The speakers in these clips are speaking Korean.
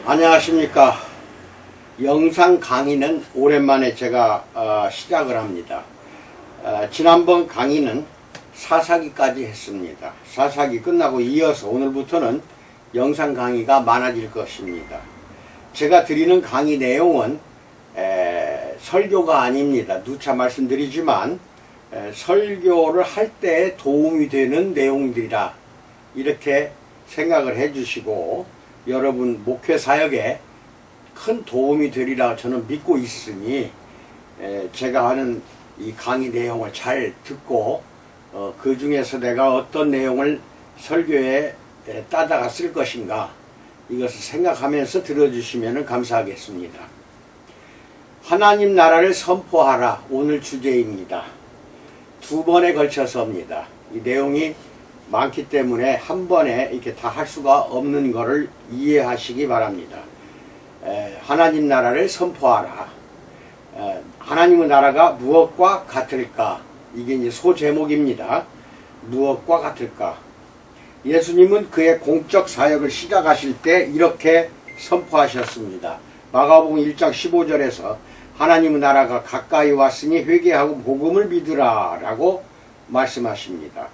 안녕하십니까. 영상 강의는 오랜만에 제가 시작을 합니다. 지난번 강의는 사사기까지 했습니다. 사사기 끝나고 이어서 오늘부터는 영상 강의가 많아질 것입니다. 제가 드리는 강의 내용은 설교가 아닙니다. 누차 말씀드리지만 설교를 할 때 도움이 되는 내용들이라 이렇게 생각을 해주시고 여러분 목회 사역에 큰 도움이 되리라 저는 믿고 있으니 제가 하는 이 강의 내용을 잘 듣고 그 중에서 내가 어떤 내용을 설교에 따다가 쓸 것인가 이것을 생각하면서 들어주시면 감사하겠습니다. 하나님 나라를 선포하라 오늘 주제입니다. 두 번에 걸쳐서입니다. 이 내용이 많기 때문에 한 번에 이렇게 다 할 수가 없는 것을 이해하시기 바랍니다. 하나님 나라를 선포하라. 하나님의 나라가 무엇과 같을까? 이게 이제 소제목입니다. 무엇과 같을까? 예수님은 그의 공적 사역을 시작하실 때 이렇게 선포하셨습니다. 마가복음 1장 15절에서 하나님의 나라가 가까이 왔으니 회개하고 복음을 믿으라 라고 말씀하십니다.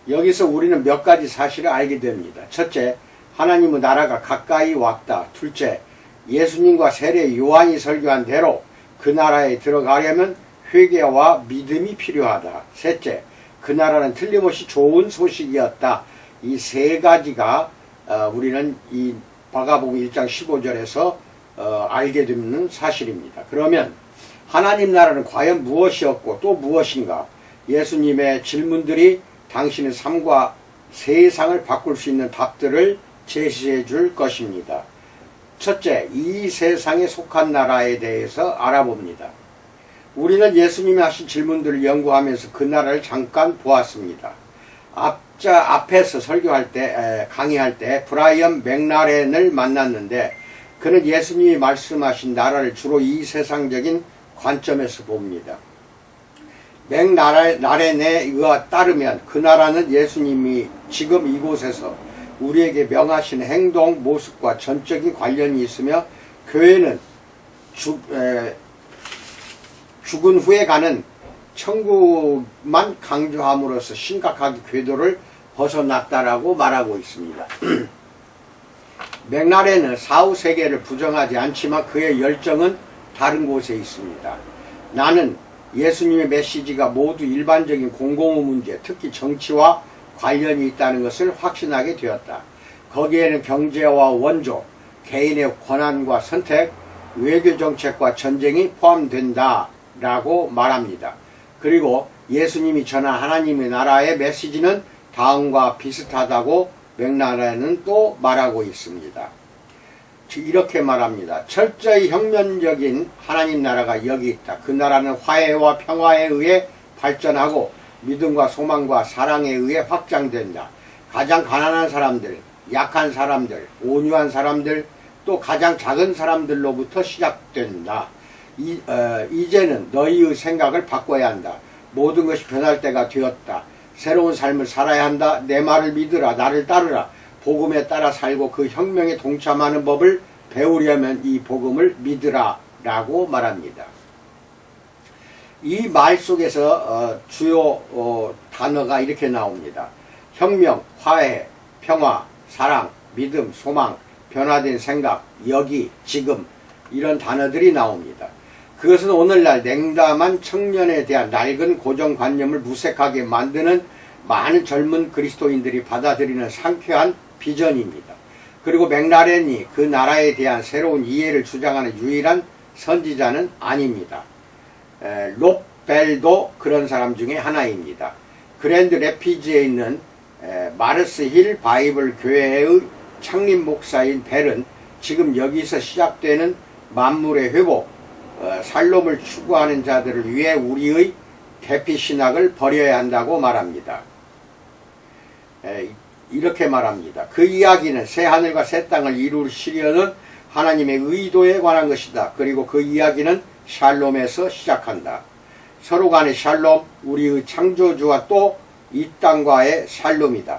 여기서 우리는 몇 가지 사실을 알게 됩니다. 첫째, 하나님의 나라가 가까이 왔다. 둘째, 예수님과 세례 요한이 설교한 대로 그 나라에 들어가려면 회개와 믿음이 필요하다. 셋째, 그 나라는 틀림없이 좋은 소식이었다. 이 세 가지가 우리는 이 마가복음 1장 15절에서 알게 되는 사실입니다. 그러면 하나님 나라는 과연 무엇이었고 또 무엇인가? 예수님의 질문들이 당신의 삶과 세상을 바꿀 수 있는 답들을 제시해 줄 것입니다. 첫째, 이 세상에 속한 나라에 대해서 알아봅니다. 우리는 예수님이 하신 질문들을 연구하면서 그 나라를 잠깐 보았습니다. 앞에서 설교할 때, 강의할 때 브라이언 맥라렌을 만났는데 그는 예수님이 말씀하신 나라를 주로 이 세상적인 관점에서 봅니다. 맥라렌에 의하 따르면 그 나라는 예수님이 지금 이곳에서 우리에게 명하신 행동, 모습과 전적인 관련이 있으며 교회는 죽은 후에 가는 천국만 강조함으로써 심각하게 궤도를 벗어났다라고 말하고 있습니다. 맥라렌은 사후세계를 부정하지 않지만 그의 열정은 다른 곳에 있습니다. 나는 예수님의 메시지가 모두 일반적인 공공의 문제, 특히 정치와 관련이 있다는 것을 확신하게 되었다. 거기에는 경제와 원조, 개인의 권한과 선택, 외교정책과 전쟁이 포함된다 라고 말합니다. 그리고 예수님이 전한 하나님의 나라의 메시지는 다음과 비슷하다고 맥라렌은 또 말하고 있습니다. 이렇게 말합니다. 철저히 혁명적인 하나님 나라가 여기 있다. 그 나라는 화해와 평화에 의해 발전하고 믿음과 소망과 사랑에 의해 확장된다. 가장 가난한 사람들, 약한 사람들, 온유한 사람들, 또 가장 작은 사람들로부터 시작된다. 이제는 너희의 생각을 바꿔야 한다. 모든 것이 변할 때가 되었다. 새로운 삶을 살아야 한다. 내 말을 믿으라. 나를 따르라. 복음에 따라 살고 그 혁명에 동참하는 법을 배우려면 이 복음을 믿으라 라고 말합니다. 이 말 속에서 주요 단어가 이렇게 나옵니다. 혁명, 화해, 평화, 사랑, 믿음, 소망, 변화된 생각, 여기, 지금 이런 단어들이 나옵니다. 그것은 오늘날 냉담한 청년에 대한 낡은 고정관념을 무색하게 만드는 많은 젊은 그리스도인들이 받아들이는 상쾌한 비전입니다. 그리고 맥라렌이 그 나라에 대한 새로운 이해를 주장하는 유일한 선지자는 아닙니다. 록벨도 그런 사람 중에 하나입니다. 그랜드 레피지에 있는 마르스 힐 바이블 교회의 창립 목사인 벨은 지금 여기서 시작되는 만물의 회복, 살롬을 추구하는 자들을 위해 우리의 대피 신학을 버려야 한다고 말합니다. 이렇게 말합니다. 그 이야기는 새 하늘과 새 땅을 이루시려는 하나님의 의도에 관한 것이다. 그리고 그 이야기는 샬롬에서 시작한다. 서로 간의 샬롬, 우리의 창조주와 또 이 땅과의 살룸이다.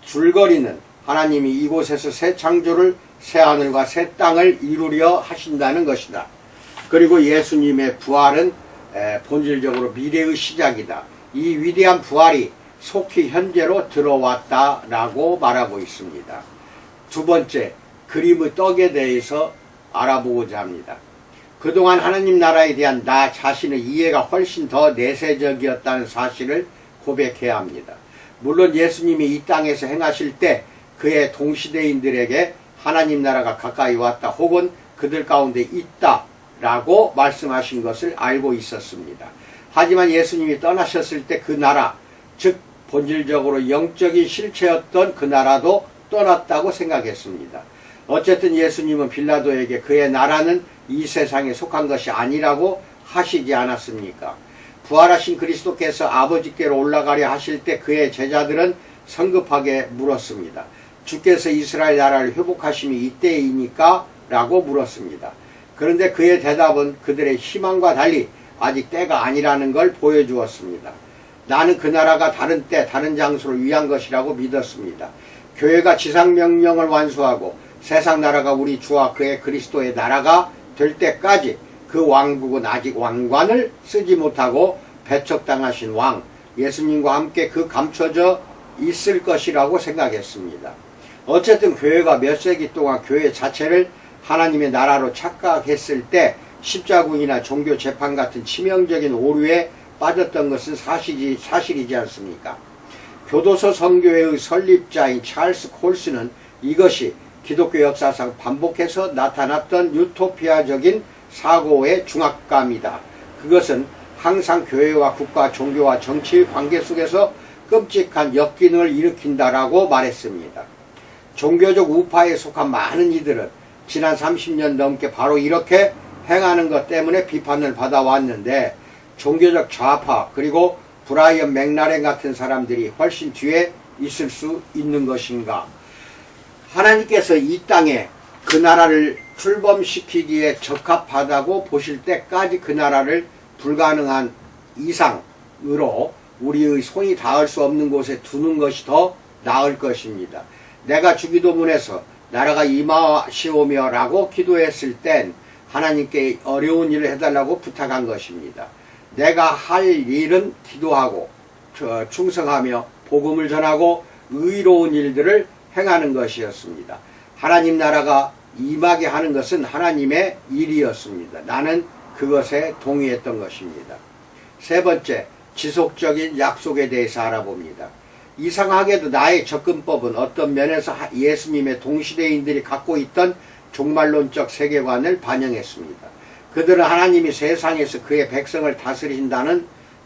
줄거리는 하나님이 이곳에서 새 창조를, 새 하늘과 새 땅을 이루려 하신다는 것이다. 그리고 예수님의 부활은 본질적으로 미래의 시작이다. 이 위대한 부활이 속히 현재로 들어왔다라고 말하고 있습니다. 두 번째, 그림의 떡에 대해서 알아보고자 합니다. 그동안 하나님 나라에 대한 나 자신의 이해가 훨씬 더 내세적이었다는 사실을 고백해야 합니다. 물론 예수님이 이 땅에서 행하실 때 그의 동시대인들에게 하나님 나라가 가까이 왔다 혹은 그들 가운데 있다 라고 말씀하신 것을 알고 있었습니다. 하지만 예수님이 떠나셨을 때 그 나라, 즉 본질적으로 영적인 실체였던 그 나라도 떠났다고 생각했습니다. 어쨌든 예수님은 빌라도에게 그의 나라는 이 세상에 속한 것이 아니라고 하시지 않았습니까? 부활하신 그리스도께서 아버지께로 올라가려 하실 때 그의 제자들은 성급하게 물었습니다. 주께서 이스라엘 나라를 회복하심이 이때이니까? 라고 물었습니다. 그런데 그의 대답은 그들의 희망과 달리 아직 때가 아니라는 걸 보여주었습니다. 나는 그 나라가 다른 때 다른 장소를 위한 것이라고 믿었습니다. 교회가 지상명령을 완수하고 세상 나라가 우리 주와 그의 그리스도의 나라가 될 때까지 그 왕국은 아직 왕관을 쓰지 못하고 배척당하신 왕 예수님과 함께 그 감춰져 있을 것이라고 생각했습니다. 어쨌든 교회가 몇 세기 동안 교회 자체를 하나님의 나라로 착각했을 때 십자군이나 종교 재판 같은 치명적인 오류에 빠졌던 것은 사실이지 않습니까? 교도소 선교회의 설립자인 찰스 콜스는 이것이 기독교 역사상 반복해서 나타났던 유토피아적인 사고의 중압감이다. 그것은 항상 교회와 국가, 종교와 정치의 관계 속에서 끔찍한 역기능을 일으킨다라고 말했습니다. 종교적 우파에 속한 많은 이들은 지난 30년 넘게 바로 이렇게 행하는 것 때문에 비판을 받아왔는데 종교적 좌파 그리고 브라이언 맥라렌 같은 사람들이 훨씬 뒤에 있을 수 있는 것인가? 하나님께서 이 땅에 그 나라를 출범시키기에 적합하다고 보실 때까지 그 나라를 불가능한 이상으로 우리의 손이 닿을 수 없는 곳에 두는 것이 더 나을 것입니다. 내가 주기도문에서 나라가 임하시오며 라고 기도했을 땐 하나님께 어려운 일을 해달라고 부탁한 것입니다. 내가 할 일은 기도하고 충성하며 복음을 전하고 의로운 일들을 행하는 것이었습니다. 하나님 나라가 임하게 하는 것은 하나님의 일이었습니다. 나는 그것에 동의했던 것입니다. 세 번째, 지속적인 약속에 대해서 알아봅니다. 이상하게도 나의 접근법은 어떤 면에서 예수님의 동시대인들이 갖고 있던 종말론적 세계관을 반영했습니다. 그들은 하나님이 세상에서 그의 백성을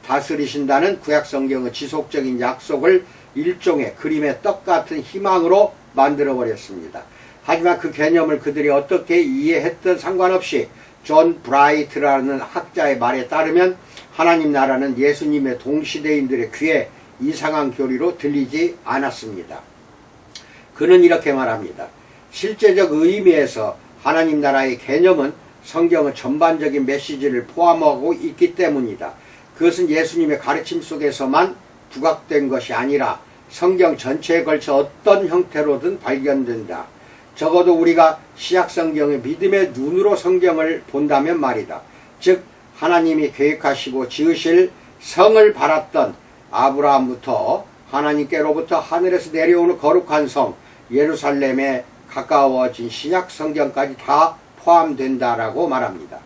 다스리신다는 구약성경의 지속적인 약속을 일종의 그림의 떡 같은 희망으로 만들어버렸습니다. 하지만 그 개념을 그들이 어떻게 이해했든 상관없이 존 브라이트라는 학자의 말에 따르면 하나님 나라는 예수님의 동시대인들의 귀에 이상한 교리로 들리지 않았습니다. 그는 이렇게 말합니다. 실제적 의미에서 하나님 나라의 개념은 성경의 전반적인 메시지를 포함하고 있기 때문이다. 그것은 예수님의 가르침 속에서만 부각된 것이 아니라 성경 전체에 걸쳐 어떤 형태로든 발견된다. 적어도 우리가 신약성경의 믿음의 눈으로 성경을 본다면 말이다. 즉 하나님이 계획하시고 지으실 성을 바랐던 아브라함부터 하나님께로부터 하늘에서 내려오는 거룩한 성 예루살렘에 가까워진 신약성경까지 다 포함된다라고 말합니다.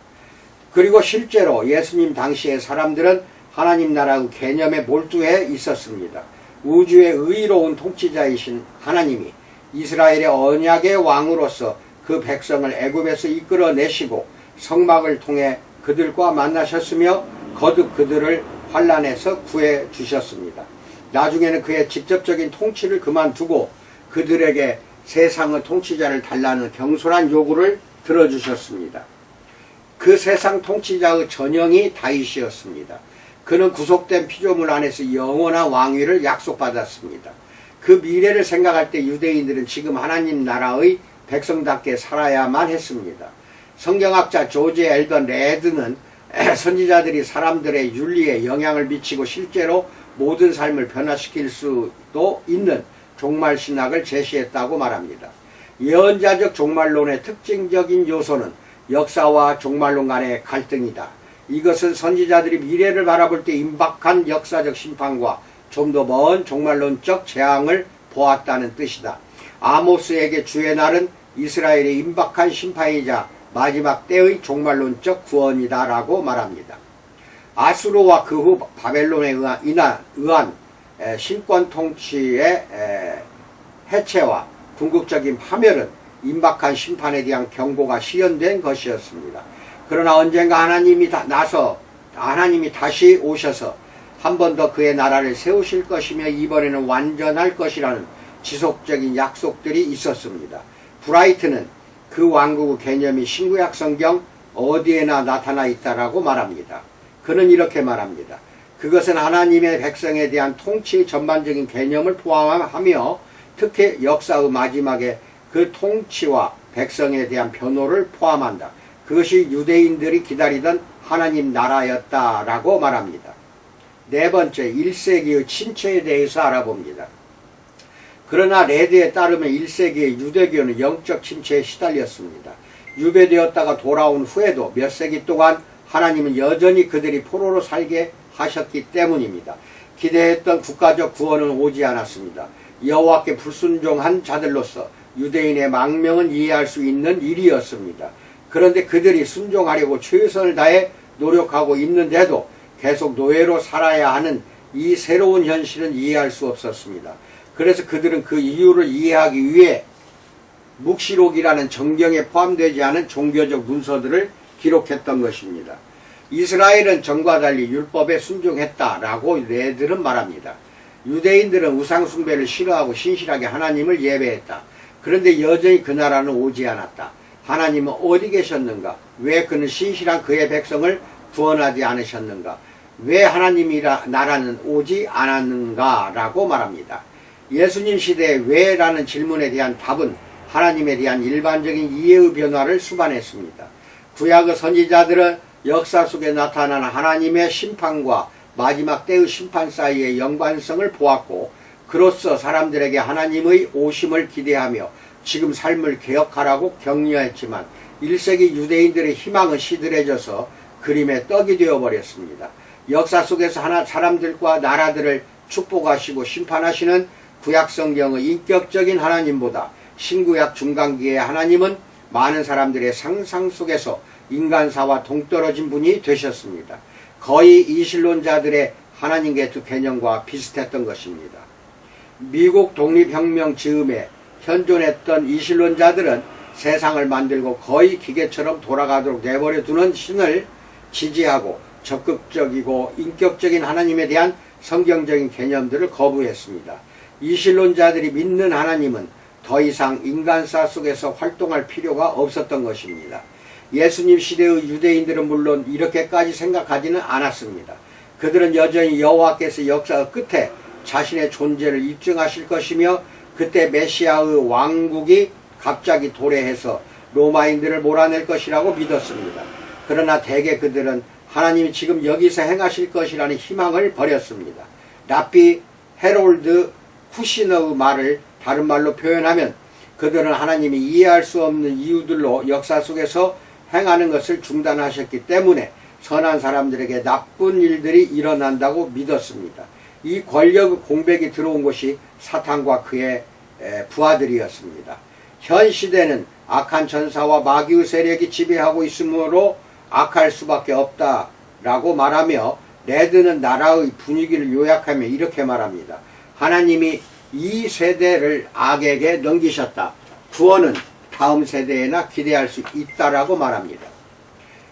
그리고 실제로 예수님 당시의 사람들은 하나님 나라의 개념에 몰두해 있었습니다. 우주의 의로운 통치자이신 하나님이 이스라엘의 언약의 왕으로서 그 백성을 애굽에서 이끌어내시고 성막을 통해 그들과 만나셨으며 거듭 그들을 환난에서 구해 주셨습니다. 나중에는 그의 직접적인 통치를 그만두고 그들에게 세상의 통치자를 달라는 경솔한 요구를 들어주셨습니다. 그 세상 통치자의 전형이 다윗이었습니다. 그는 구속된 피조물 안에서 영원한 왕위를 약속받았습니다. 그 미래를 생각할 때 유대인들은 지금 하나님 나라의 백성답게 살아야만 했습니다. 성경학자 조지 엘던 레드는 선지자들이 사람들의 윤리에 영향을 미치고 실제로 모든 삶을 변화시킬 수도 있는 종말신학을 제시했다고 말합니다. 예언자적 종말론의 특징적인 요소는 역사와 종말론 간의 갈등이다. 이것은 선지자들이 미래를 바라볼 때 임박한 역사적 심판과 좀 더 먼 종말론적 재앙을 보았다는 뜻이다. 아모스에게 주의 날은 이스라엘의 임박한 심판이자 마지막 때의 종말론적 구원이다 라고 말합니다. 아수르와 그 후 바벨론에 의한 신권 통치의 해체와 궁극적인 파멸은 임박한 심판에 대한 경고가 실현된 것이었습니다. 그러나 언젠가 하나님이 다시 오셔서 한 번 더 그의 나라를 세우실 것이며 이번에는 완전할 것이라는 지속적인 약속들이 있었습니다. 브라이트는 그 왕국의 개념이 신구약 성경 어디에나 나타나 있다라고 말합니다. 그는 이렇게 말합니다. 그것은 하나님의 백성에 대한 통치의 전반적인 개념을 포함하며 특히 역사의 마지막에 그 통치와 백성에 대한 변호를 포함한다. 그것이 유대인들이 기다리던 하나님 나라였다라고 말합니다. 네 번째, 1세기의 침체에 대해서 알아봅니다. 그러나 레드에 따르면 1세기의 유대교는 영적 침체에 시달렸습니다. 유배되었다가 돌아온 후에도 몇 세기 동안 하나님은 여전히 그들이 포로로 살게 하셨기 때문입니다. 기대했던 국가적 구원은 오지 않았습니다. 여호와께 불순종한 자들로서 유대인의 망명은 이해할 수 있는 일이었습니다. 그런데 그들이 순종하려고 최선을 다해 노력하고 있는데도 계속 노예로 살아야 하는 이 새로운 현실은 이해할 수 없었습니다. 그래서 그들은 그 이유를 이해하기 위해 묵시록이라는 정경에 포함되지 않은 종교적 문서들을 기록했던 것입니다. 이스라엘은 전과 달리 율법에 순종했다라고 레들은 말합니다. 유대인들은 우상숭배를 싫어하고 신실하게 하나님을 예배했다. 그런데 여전히 그 나라는 오지 않았다. 하나님은 어디 계셨는가? 왜 그는 신실한 그의 백성을 구원하지 않으셨는가? 왜 하나님이라 나라는 오지 않았는가? 라고 말합니다. 예수님 시대에 왜? 라는 질문에 대한 답은 하나님에 대한 일반적인 이해의 변화를 수반했습니다. 구약의 선지자들은 역사 속에 나타나는 하나님의 심판과 마지막 때의 심판 사이의 연관성을 보았고 그로써 사람들에게 하나님의 오심을 기대하며 지금 삶을 개혁하라고 격려했지만 1세기 유대인들의 희망은 시들해져서 그림의 떡이 되어버렸습니다. 역사 속에서 사람들과 나라들을 축복하시고 심판하시는 구약 성경의 인격적인 하나님보다 신구약 중간기의 하나님은 많은 사람들의 상상 속에서 인간사와 동떨어진 분이 되셨습니다. 거의 이신론자들의 하나님의 두 개념과 비슷했던 것입니다. 미국 독립혁명 즈음에 현존했던 이신론자들은 세상을 만들고 거의 기계처럼 돌아가도록 내버려 두는 신을 지지하고 적극적이고 인격적인 하나님에 대한 성경적인 개념들을 거부했습니다. 이신론자들이 믿는 하나님은 더 이상 인간사 속에서 활동할 필요가 없었던 것입니다. 예수님 시대의 유대인들은 물론 이렇게까지 생각하지는 않았습니다. 그들은 여전히 여호와께서 역사 끝에 자신의 존재를 입증하실 것이며 그때 메시아의 왕국이 갑자기 도래해서 로마인들을 몰아낼 것이라고 믿었습니다. 그러나 대개 그들은 하나님이 지금 여기서 행하실 것이라는 희망을 버렸습니다. 랍비 헤롤드 후시너의 말을 다른 말로 표현하면 그들은 하나님이 이해할 수 없는 이유들로 역사 속에서 행하는 것을 중단하셨기 때문에 선한 사람들에게 나쁜 일들이 일어난다고 믿었습니다. 이 권력의 공백이 들어온 것이 사탄과 그의 부하들이었습니다. 현 시대는 악한 전사와 마귀의 세력이 지배하고 있으므로 악할 수밖에 없다라고 말하며 레드는 나라의 분위기를 요약하며 이렇게 말합니다. 하나님이 이 세대를 악에게 넘기셨다. 구원은 다음 세대에나 기대할 수 있다라고 말합니다.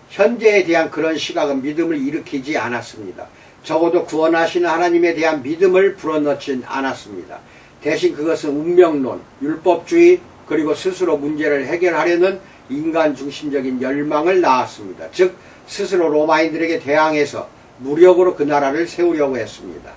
현재에 대한 그런 시각은 믿음을 일으키지 않았습니다. 적어도 구원하시는 하나님에 대한 믿음을 불어넣진 않았습니다. 대신 그것은 운명론, 율법주의, 그리고 스스로 문제를 해결하려는 인간 중심적인 열망을 낳았습니다. 즉 스스로 로마인들에게 대항해서 무력으로 그 나라를 세우려고 했습니다.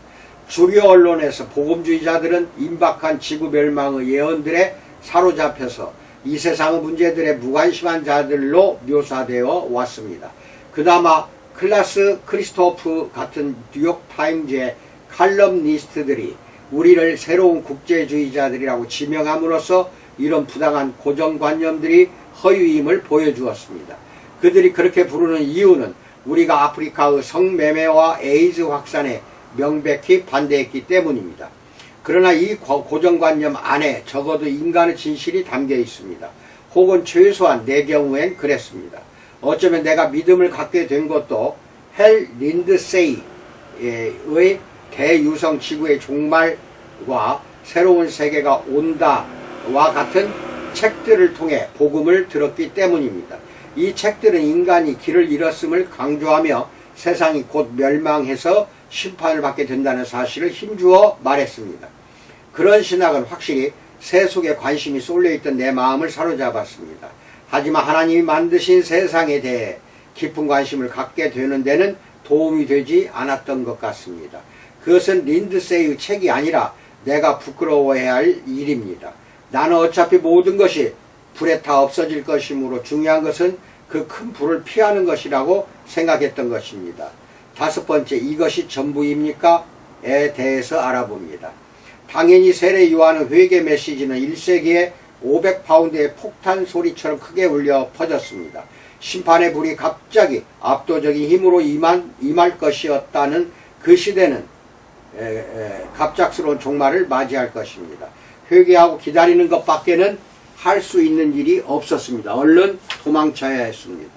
주류 언론에서 복음주의자들은 임박한 지구 멸망의 예언들에 사로잡혀서 이 세상의 문제들에 무관심한 자들로 묘사되어 왔습니다. 그나마 클라스 크리스토프 같은 뉴욕타임즈의 칼럼니스트들이 우리를 새로운 국제주의자들이라고 지명함으로써 이런 부당한 고정관념들이 허위임을 보여주었습니다. 그들이 그렇게 부르는 이유는 우리가 아프리카의 성매매와 에이즈 확산에 명백히 반대했기 때문입니다. 그러나 이 고정관념 안에 적어도 인간의 진실이 담겨 있습니다. 혹은 최소한 내 경우엔 그랬습니다. 어쩌면 내가 믿음을 갖게 된 것도 헬 린드세이의 대유성 지구의 종말과 새로운 세계가 온다와 같은 책들을 통해 복음을 들었기 때문입니다. 이 책들은 인간이 길을 잃었음을 강조하며 세상이 곧 멸망해서 심판을 받게 된다는 사실을 힘주어 말했습니다. 그런 신학은 확실히 세속에 관심이 쏠려있던 내 마음을 사로잡았습니다. 하지만 하나님이 만드신 세상에 대해 깊은 관심을 갖게 되는 데는 도움이 되지 않았던 것 같습니다. 그것은 린드세이의 책이 아니라 내가 부끄러워해야 할 일입니다. 나는 어차피 모든 것이 불에 타 없어질 것이므로 중요한 것은 그 큰 불을 피하는 것이라고 생각했던 것입니다. 다섯 번째, 이것이 전부입니까? 에 대해서 알아봅니다. 당연히 세례 요한의 회개 메시지는 1세기에 500파운드의 폭탄 소리처럼 크게 울려 퍼졌습니다. 심판의 불이 갑자기 압도적인 힘으로 임할 것이었다는 그 시대는 갑작스러운 종말을 맞이할 것입니다. 회개하고 기다리는 것밖에는 할 수 있는 일이 없었습니다. 얼른 도망쳐야 했습니다.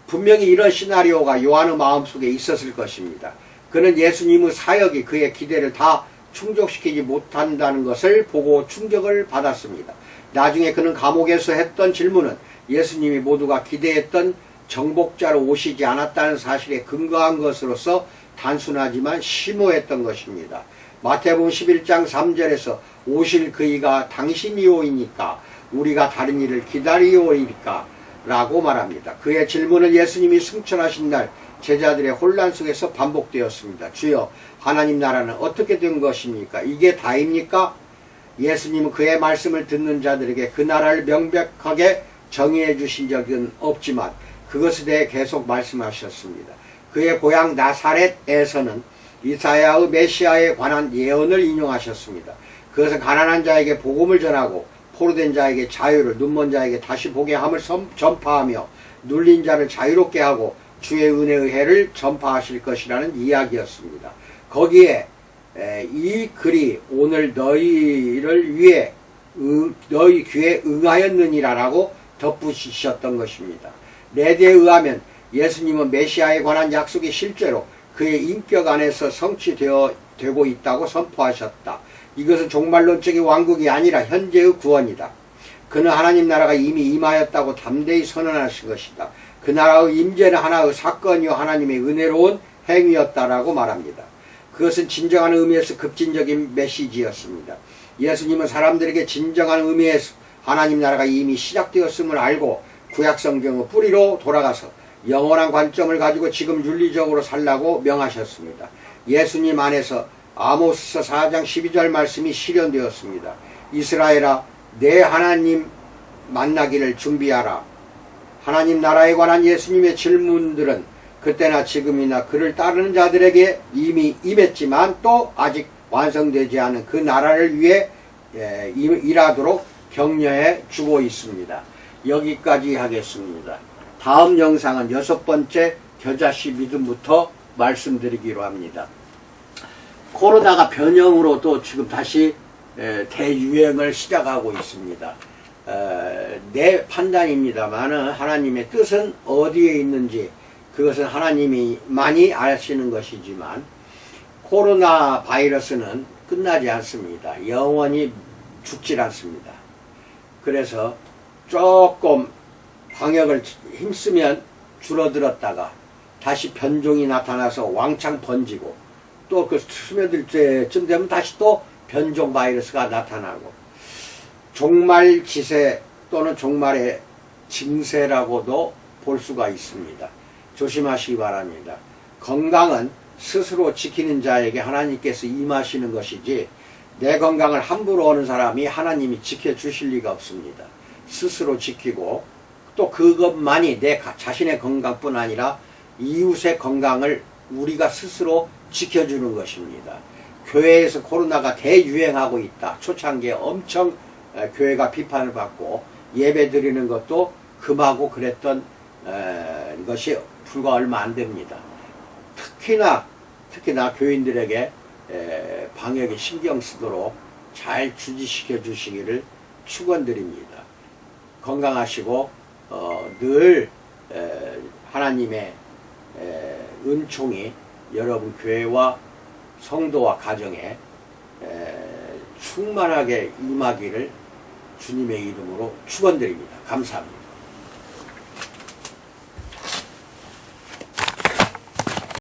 분명히 이런 시나리오가 요한의 마음속에 있었을 것입니다. 그는 예수님의 사역이 그의 기대를 다 충족시키지 못한다는 것을 보고 충격을 받았습니다. 나중에 그는 감옥에서 했던 질문은 예수님이 모두가 기대했던 정복자로 오시지 않았다는 사실에 근거한 것으로서 단순하지만 심오했던 것입니다. 마태복음 11장 3절에서 오실 그이가 당신이오이니까 우리가 다른 일을 기다리오이니까 라고 말합니다. 그의 질문은 예수님이 승천하신 날 제자들의 혼란 속에서 반복되었습니다. 주여, 하나님 나라는 어떻게 된 것입니까? 이게 다입니까? 예수님은 그의 말씀을 듣는 자들에게 그 나라를 명백하게 정의해 주신 적은 없지만 그것에 대해 계속 말씀하셨습니다. 그의 고향 나사렛에서는 이사야의 메시아에 관한 예언을 인용하셨습니다. 그것은 가난한 자에게 복음을 전하고 포로된 자에게 자유를, 눈먼 자에게 다시 보게 함을 전파하며 눌린 자를 자유롭게 하고 주의 은혜의 해를 전파하실 것이라는 이야기였습니다. 거기에 이 글이 오늘 너희를 위해 너희 귀에 응하였느니라 라고 덧붙이셨던 것입니다. 레드에 의하면 예수님은 메시아에 관한 약속이 실제로 그의 인격 안에서 성취되고 있다고 선포하셨다. 이것은 종말론적인 왕국이 아니라 현재의 구원이다. 그는 하나님 나라가 이미 임하였다고 담대히 선언하신 것이다. 그 나라의 임재는 하나의 사건이요 하나님의 은혜로운 행위였다라고 말합니다. 그것은 진정한 의미에서 급진적인 메시지였습니다. 예수님은 사람들에게 진정한 의미에서 하나님 나라가 이미 시작되었음을 알고 구약성경의 뿌리로 돌아가서 영원한 관점을 가지고 지금 윤리적으로 살라고 명하셨습니다. 예수님 안에서 아모스 4장 12절 말씀이 실현되었습니다. 이스라엘아, 내 하나님 만나기를 준비하라. 하나님 나라에 관한 예수님의 질문들은 그때나 지금이나 그를 따르는 자들에게 이미 임했지만 또 아직 완성되지 않은 그 나라를 위해 일하도록 격려해 주고 있습니다. 여기까지 하겠습니다. 다음 영상은 6번째 겨자씨 믿음부터 말씀드리기로 합니다. 코로나가 변형으로 또 지금 다시 대유행을 시작하고 있습니다. 내 판단입니다만은 하나님의 뜻은 어디에 있는지 그것은 하나님이 많이 아시는 것이지만 코로나 바이러스는 끝나지 않습니다. 영원히 죽질 않습니다. 그래서 조금 방역을 힘쓰면 줄어들었다가 다시 변종이 나타나서 왕창 번지고 또 그 스며들 때쯤 되면 다시 또 변종 바이러스가 나타나고 종말 기세 또는 종말의 징세라고도 볼 수가 있습니다. 조심하시기 바랍니다. 건강은 스스로 지키는 자에게 하나님께서 임하시는 것이지 내 건강을 함부로 하는 사람이 하나님이 지켜주실 리가 없습니다. 스스로 지키고 또 그것만이 내 자신의 건강뿐 아니라 이웃의 건강을 우리가 스스로 지켜주는 것입니다. 교회에서 코로나가 대유행하고 있다. 초창기에 엄청 교회가 비판을 받고 예배 드리는 것도 금하고 그랬던 것이 불과 얼마 안 됩니다. 특히나 교인들에게 방역에 신경 쓰도록 잘 주지시켜 주시기를 축원드립니다. 건강하시고 늘 하나님의 은총이 여러분 교회와 성도와 가정에 충만하게 임하기를 주님의 이름으로 축원드립니다. 감사합니다.